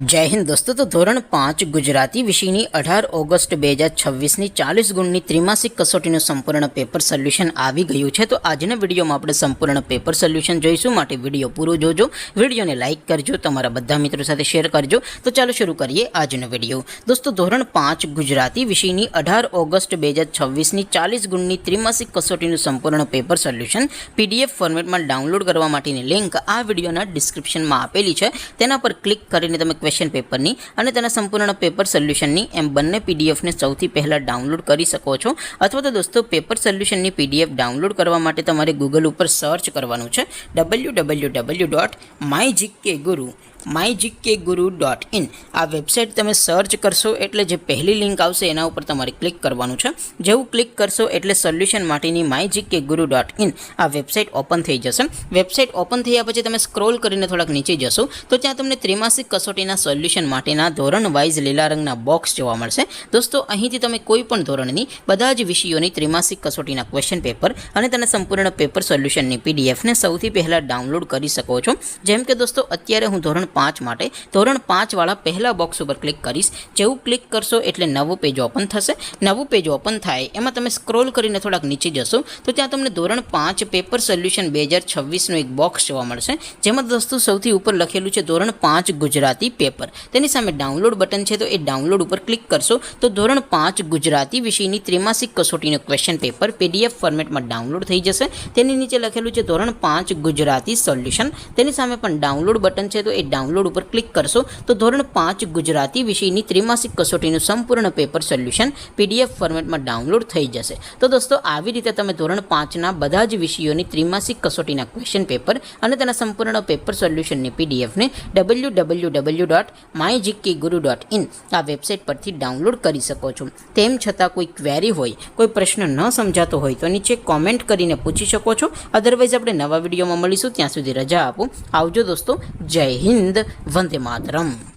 जय हिंद दोस्तों। तो धोरण 5 गुजराती विषयनी 18 ऑगस्ट 2026 40 गुणनी त्रिमासिक कसोटीનું સંપૂર્ણ પેપર સોલ્યુશન આવી ગયું છે। તો આજના વિડીયોમાં આપણે સંપૂર્ણ પેપર સોલ્યુશન જોઈશું, માટે વિડીયો પૂરો જોજો, વિડીયોને લાઇક કરજો, તમારા બધા મિત્રો સાથે શેર કરજો। તો ચાલો શરૂ કરીએ આજનો વિડીયો। દોસ્તો ધોરણ 5 ગુજરાતી વિષયની 18 ઓગસ્ટ 2026 40 ગુણની ત્રિમાસિક કસોટીનું સંપૂર્ણ પેપર સોલ્યુશન PDF ફોર્મેટમાં ડાઉનલોડ કરવા માટેની લિંક આ વિડીયોના ડિસ્ક્રિપ્શનમાં આપેલી છે। તેના પર ક્લિક કરીને તમે क्वेश्चन पेपरनी અને તેના સંપૂર્ણ પેપર સોલ્યુશનની એમ બંને પીડીએફને સૌથી પહેલા ડાઉનલોડ કરી શકો છો। અથવા તો દોસ્તો પેપર સોલ્યુશનની પીડીએફ ડાઉનલોડ કરવા માટે તમારે ગૂગલ ઉપર સર્ચ કરવાનું છે www.mygkguru.in। આ વેબસાઇટ તમે સર્ચ કરશો એટલે જે પહેલી લિંક આવશે એના ઉપર તમારે ક્લિક કરવાનું છે। જેવું ક્લિક કરશો એટલે સોલ્યુશન માટેની mygkguru.in આ વેબસાઇટ ઓપન થઈ જશે। વેબસાઇટ ઓપન થયા પછી તમે સ્ક્રોલ કરીને થોડાક નીચે જશો તો ત્યાં તમને ત્રિમાસિક કસોટીના સોલ્યુશન માટેના ધોરણ વાઇઝ લીલા રંગના બોક્સ જોવા મળશે। દોસ્તો અહીંથી તમે કોઈ પણ ધોરણની બધા જ વિષયોની ત્રિમાસિક કસોટીના ક્વેશ્ચન પેપર અને તેના સંપૂર્ણ પેપર સોલ્યુશનની પીડીએફને સૌથી પહેલાં ડાઉનલોડ કરી શકો છો। જેમ કે દોસ્તો અત્યારે હું ધોરણ 5 માટે ધોરણ 5 વાળા પહેલા બોક્સ ઉપર ક્લિક કરીશ। જેવું ક્લિક કરશો એટલે નવું પેજ ઓપન થશે। નવું પેજ ઓપન થાય એમાં તમે સ્ક્રોલ કરીને થોડાક નીચે જશો તો ત્યાં તમને ધોરણ 5 પેપર સોલ્યુશન 2026નું એક બોક્સ જોવા મળશે, જેમાં દોસ્તો સૌથી ઉપર લખેલું છે ધોરણ 5 ગુજરાતી પેપર। તેની સામે ડાઉનલોડ બટન છે, તો એ ડાઉનલોડ ઉપર ક્લિક કરશો તો ધોરણ 5 ગુજરાતી વિષયની ત્રિમાસિક કસોટીનું ક્વેશ્ચન પેપર PDF ફોર્મેટમાં ડાઉનલોડ થઈ જશે। તેની નીચે લખેલું છે ધોરણ 5 ગુજરાતી સોલ્યુશન। તેની સામે પણ ડાઉનલોડ બટન છે, તો એ ડાઉનલોડ ઉપર ક્લિક કરશો તો ધોરણ 5 ગુજરાતી વિષયની ત્રિમાસિક કસોટીનું સંપૂર્ણ પેપર સોલ્યુશન PDF ફોર્મેટમાં ડાઉનલોડ થઈ જશે। તો દોસ્તો આવી રીતે તમે ધોરણ 5ના બધા જ વિષયોની ત્રિમાસિક કસોટીના ક્વેશ્ચન પેપર અને તેના સંપૂર્ણ પેપર સોલ્યુશનની પીડીએફને www.mygkguru.in આ વેબસાઇટ પરથી ડાઉનલોડ કરી શકો છો। તેમ છતાં કોઈ ક્વેરી હોય, કોઈ પ્રશ્ન ન સમજાતો હોય તો નીચે કોમેન્ટ કરીને પૂછી શકો છો। અધરવાઇઝ આપણે નવા વિડીયોમાં મળીશું, ત્યાં સુધી રજા આપો। આવજો દોસ્તો, જય હિન્દ, વંદે માતરમ।